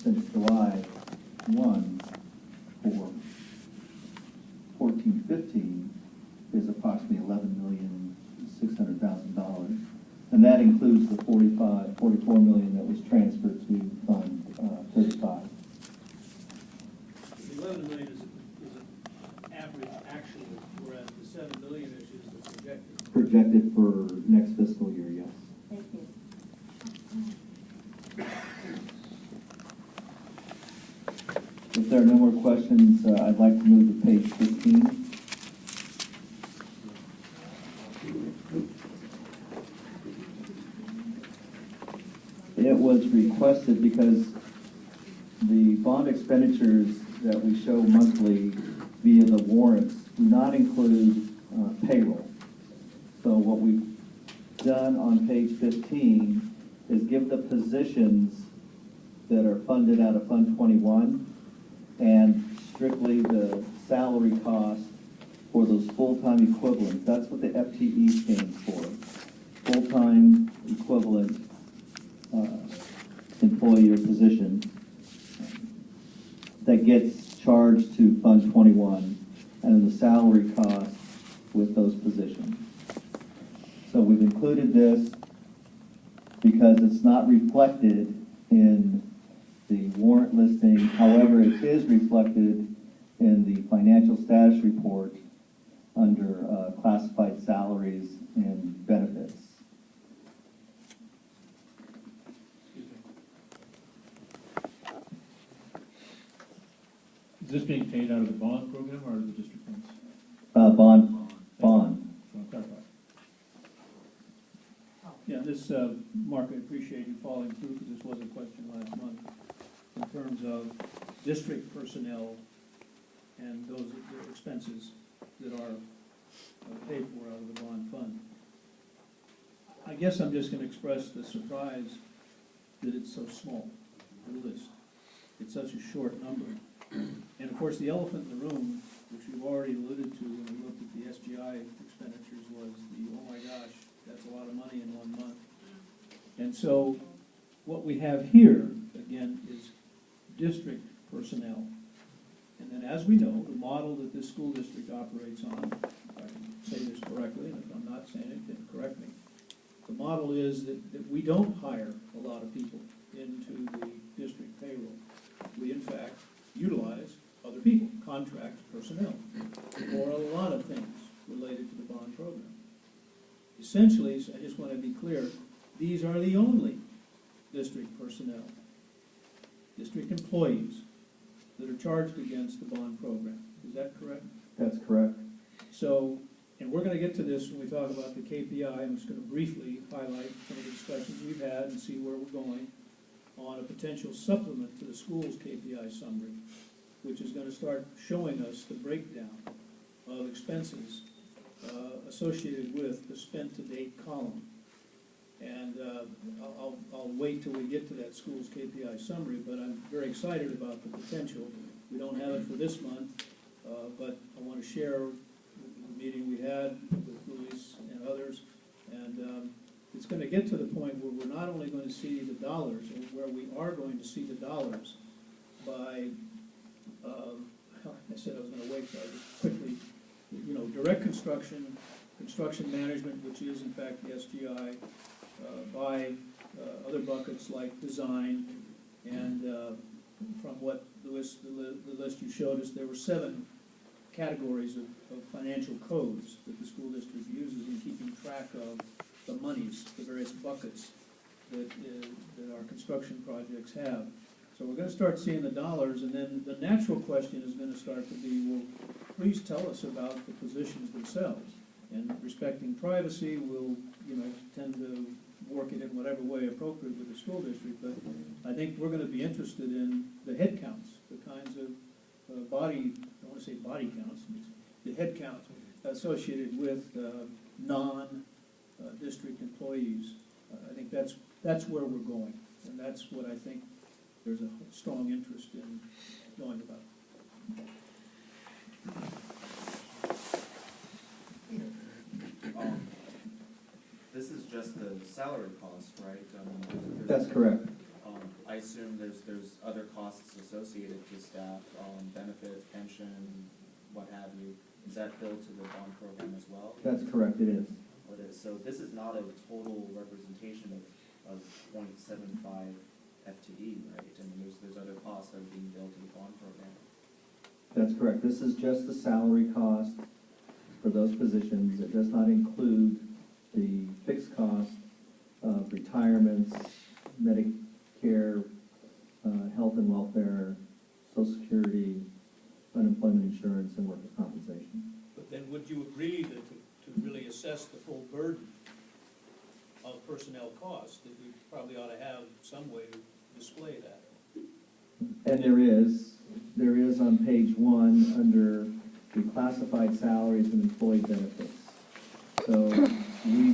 since July 1 for 14-15 is approximately $11,600,000. And that includes the $44 million that was transferred to Fund 35. The 11 million is an average actual, whereas the 7 million-ish is the projected. Projected for next fiscal year, yes. Thank you. If there are no more questions, I'd like to move to page 15. It was requested because the bond expenditures that we show monthly via the warrants do not include payroll. So what we've done on page 15 is give the positions that are funded out of Fund 21 and strictly the salary cost for those full-time equivalents. That's what the FTE stands for, full-time equivalent employee or position that gets charged to Fund 21 and then the salary cost with those positions. So we've included this because it's not reflected in the warrant listing. However, it is reflected in the financial status report under classified salaries and benefits. Is this being paid out of the bond program or out of the district funds? Bond. So I'll clarify. Yeah, this, Mark, I appreciate you following through because this was a question last month in terms of district personnel and those expenses that are paid for out of the bond fund. I guess I'm just going to express the surprise that it's so small, the list. It's such a short number. And of course, the elephant in the room, which we've already alluded to when we looked at the SGI expenditures, was the, oh my gosh, that's a lot of money in 1 month. And so what we have here, again, is district personnel. And then as we know, the model that this school district operates on, if I can say this correctly, and if I'm not saying it, then correct me. The model is that we don't hire a lot of people into the district payroll. We, in fact, utilize other people, contract personnel, for a lot of things related to the bond program. Essentially, I just want to be clear, these are the only district personnel, district employees that are charged against the bond program. Is that correct? That's correct. So, and we're going to get to this when we talk about the KPI. I'm just going to briefly highlight some of the discussions we've had and see where we're going on a potential supplement to the school's KPI summary, which is going to start showing us the breakdown of expenses associated with the spent-to-date column. And I'll wait till we get to that school's KPI summary, but I'm very excited about the potential. We don't have it for this month, but I want to share the meeting we had with Luis and others, and it's going to get to the point where we're not only going to see the dollars, or where we are going to see the dollars by, I said I was going to wait, so I just quickly, direct construction, construction management, which is in fact the SGI, by other buckets like design, and from what the list you showed us, there were 7 categories of financial codes that the school district uses in keeping track of the monies, the various buckets that our construction projects have. So we're going to start seeing the dollars, and then the natural question is going to start to be, well, please tell us about the positions themselves. And respecting privacy, we'll, tend to work it in whatever way appropriate with the school district, but I think we're going to be interested in the head counts, the kinds of I don't want to say body counts, the head count associated with non-district employees. I think that's where we're going, and that's what I think there's a strong interest in knowing about. This is just the salary cost, right? That's correct. I assume there's other costs associated to staff, benefits, pension, what have you. Is that billed to the bond program as well? That's correct, it is. It is. So this is not a total representation of 0.75 FTE, right? I mean, there's other costs that are being billed to the bond program. That's correct. This is just the salary cost for those positions. It does not include the fixed cost of retirements, Medicare, health and welfare, Social Security, unemployment insurance, and workers' compensation. But then would you agree that to really assess the full burden of personnel costs, that we probably ought to have some way to display that? And there is on page 1 under the classified salaries and employee benefits. So we